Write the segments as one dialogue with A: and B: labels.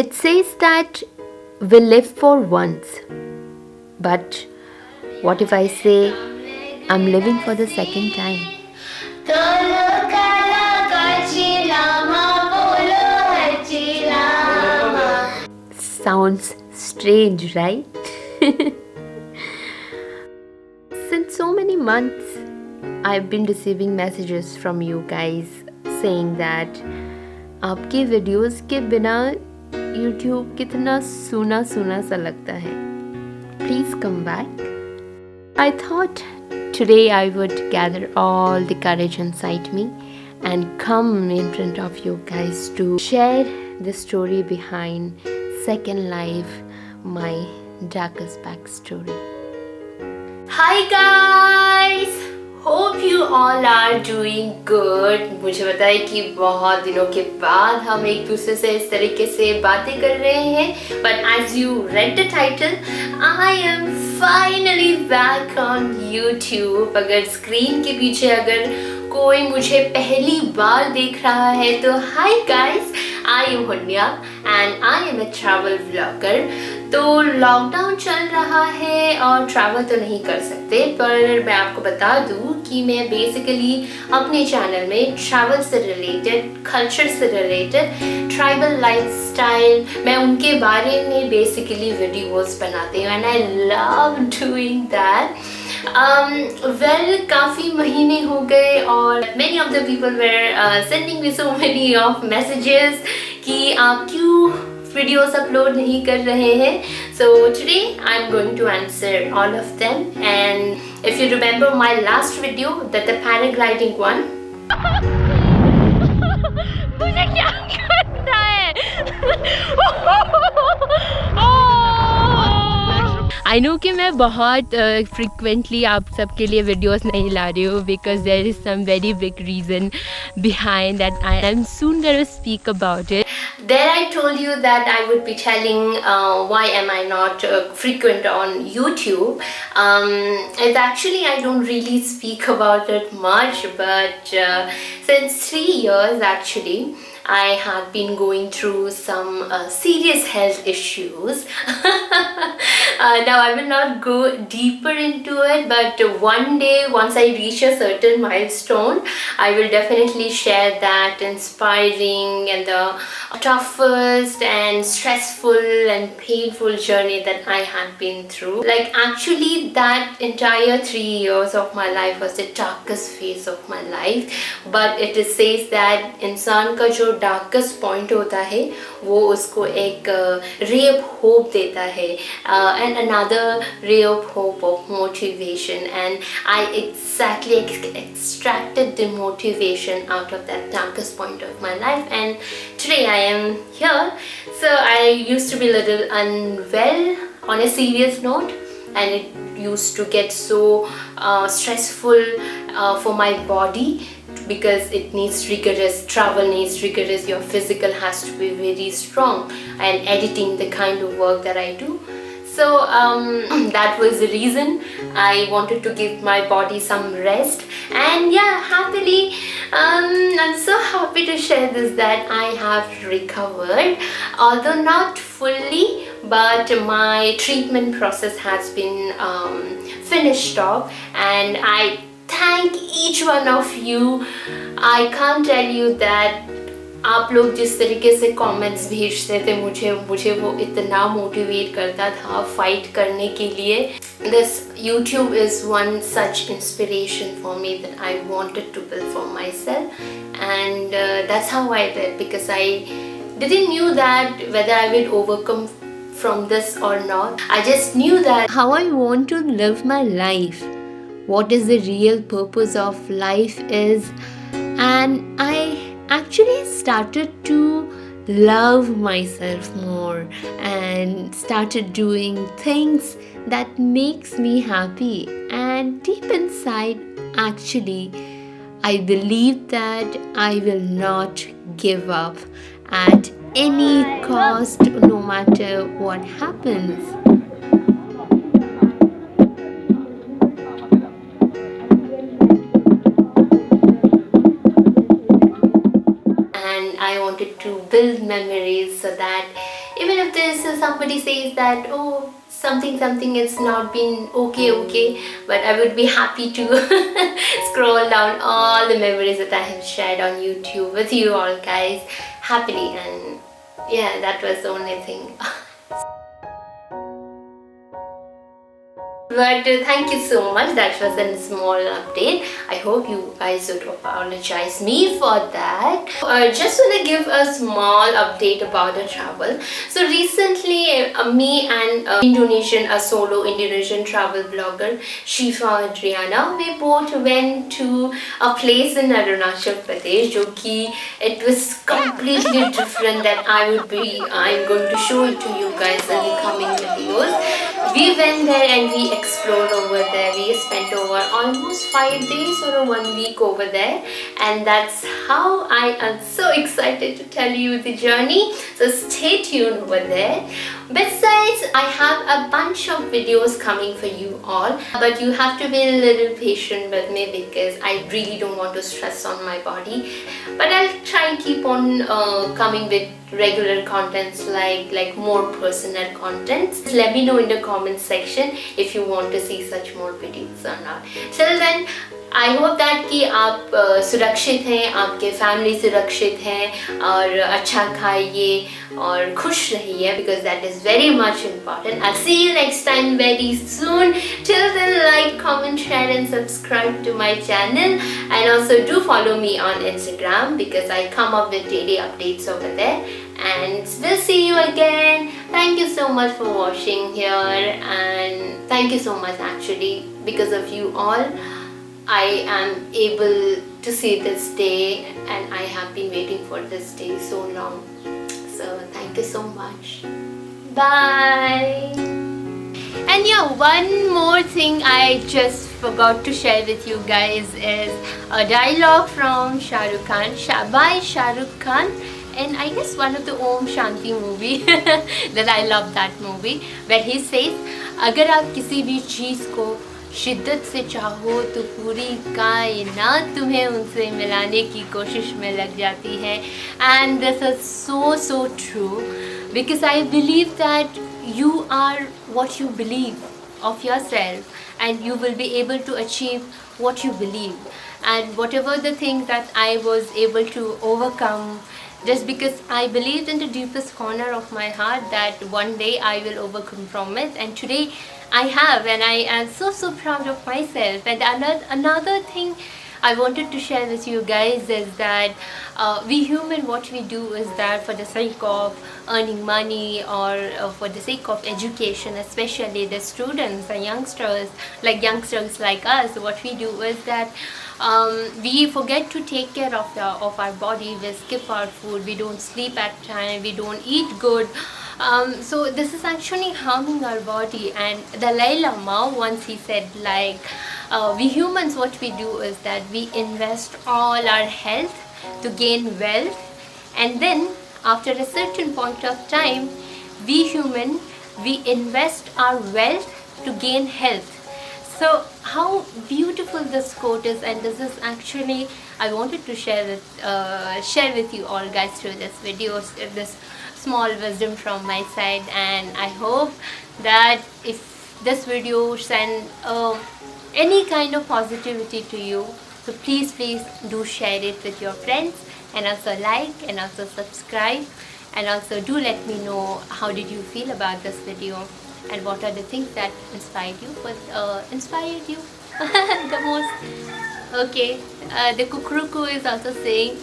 A: It says that we live for once, but what if I say I'm living for the second time? Sounds strange, right? Since so many months, I've been receiving messages from you guys saying that आपके videos के बिना YouTube कितना सूना सूना सा लगता है. Please come back. I thought today I would gather all the courage inside me and come in front of you guys to share the story behind Second Life, my darkest backstory. Hi guys! Hope you all are doing good. मुझे पता है कि बहुत दिनों के बाद हम एक दूसरे से इस तरीके से बातें कर रहे हैं. But as you read the title, I am finally back on YouTube. अगर स्क्रीन के पीछे अगर कोई मुझे पहली बार देख रहा है तो Hi guys, I am Hunya and I am a travel vlogger. तो लॉकडाउन चल रहा है और ट्रैवल तो नहीं कर सकते, पर मैं आपको बता दूं कि मैं बेसिकली अपने चैनल में ट्रैवल से रिलेटेड, कल्चर से रिलेटेड, ट्राइबल लाइफस्टाइल, मैं उनके बारे में बेसिकली वीडियोस बनाती हूँ and I love doing that. Well काफ़ी महीने हो गए और many of the people were sending me so many of messages कि आप क्यों वीडियोस अपलोड नहीं कर रहे हैं. So today I'm going to answer all of them, and if you remember my last video, that the paragliding one. मुझे क्या करना है? आई नो कि मैं बहुत फ्रिक्वेंटली आप सबके लिए वीडियोस नहीं ला रही हूँ because there is some very big reason behind that. I am soon going to speak about it. There I told you that I would be telling why am I not frequent on YouTube. It's actually I don't really speak about it much, but since 3 years actually I have been going through some serious health issues. Now I will not go deeper into it, but one day once I reach a certain milestone, I will definitely share that inspiring and the toughest and stressful and painful journey that I had been through. Like actually that entire 3 years of my life was the darkest phase of my life, but it says that इंसान का जो darkest point होता है वो उसको एक ray of hope देता है and another ray of hope of motivation, and I exactly extracted the motivation out of that darkest point of my life, and today I am here. So I used to be a little unwell on a serious note, and it used to get so stressful for my body because it needs rigorous, travel needs rigorous, your physical has to be very strong, and editing the kind of work that I do. So that was the reason I wanted to give my body some rest, and yeah, happily I'm so happy to share this that I have recovered, although not fully, but my treatment process has been finished off, and I thank each one of you. I can't tell you that आप लोग जिस तरीके से comments भेजते थे मुझे वो इतना मोटिवेट करता था फाइट करने के लिए. This YouTube is one such inspiration for me that I wanted to build for myself, and that's how I did, because I didn't knew that whether I will overcome from this or not. I just knew that how I want to live my life, what is the real purpose of life is, and I actually started to love myself more and started doing things that makes me happy. And deep inside, actually, I believe that I will not give up at any cost, no matter what happens. I wanted to build memories so that even if there's somebody says that, oh, something it's not been okay, but I would be happy to scroll down all the memories that I have shared on YouTube with you all guys happily. And yeah, that was the only thing. But thank you so much. That was a small update. I hope you guys would apologize me for that. Just want to give a small update about the travel. So recently, me and a solo Indonesian travel blogger, Shifa Adriana, we both went to a place in Arunachal Pradesh, it was completely different that I'm going to show it to you guys in the coming videos. We went there and we explored over there. We spent over almost 5 days or 1 week over there, and that's how I am so excited to tell you the journey. So stay tuned over there. Besides, I have a bunch of videos coming for you all, but you have to be a little patient with me because I really don't want to stress on my body. But I'll try and keep on coming with regular contents like more personal contents. Let me know in the comment section if you want to see such more videos or not. Till then, I hope that कि आप सुरक्षित हैं, आपके family सुरक्षित हैं और अच्छा खाइए और खुश रहिए, because that is very much important. I'll see you next time very soon. Till then, like, comment, share and subscribe to my channel, and also do follow me on Instagram because I come up with daily updates over there. And we'll see you again. Thank you so much for watching here, and thank you so much actually, because of you all I am able to see this day, and I have been waiting for this day so long. So thank you so much. Bye. And yeah, one more thing I just forgot to share with you guys is a dialogue from Shah Rukh Khan, by Shah Rukh Khan, and I guess one of the Om Shanti movie that I love that movie, where he says, अगर आप किसी भी चीज़ को शिद्दत से चाहो तो पूरी कायनात तुम्हें उनसे मिलाने की कोशिश में लग जाती है. And this is so true, because I believe that you are what you believe of yourself, and you will be able to achieve what you believe. And whatever the things that I was able to overcome, just because I believed in the deepest corner of my heart that one day I will overcome from it, and today I have, and I am so proud of myself. And another thing I wanted to share with you guys is that we human, what we do is that for the sake of earning money or for the sake of education, especially the students and youngsters like us, what we do is that we forget to take care of our body. We skip our food, we don't sleep at time, we don't eat good. So this is actually harming our body. And the Dalai Lama once he said, like, we humans, what we do is that we invest all our health to gain wealth, and then after a certain point of time, we invest our wealth to gain health. So how beautiful this quote is, and this is actually I wanted to share with you all guys through this video, this small wisdom from my side. And I hope that if this video send any kind of positivity to you, so please do share it with your friends, and also like and also subscribe, and also do let me know how did you feel about this video, and what are the things that inspired you the most. Okay, the kukuruku is also saying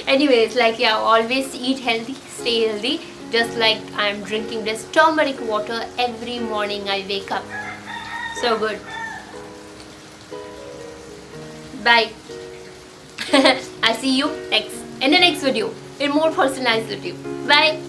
A: anyways, like, yeah, always eat healthy, stay healthy, just like I'm drinking this turmeric water every morning I wake up. So good. Bye. I see you in the next video in more personalized video. Bye.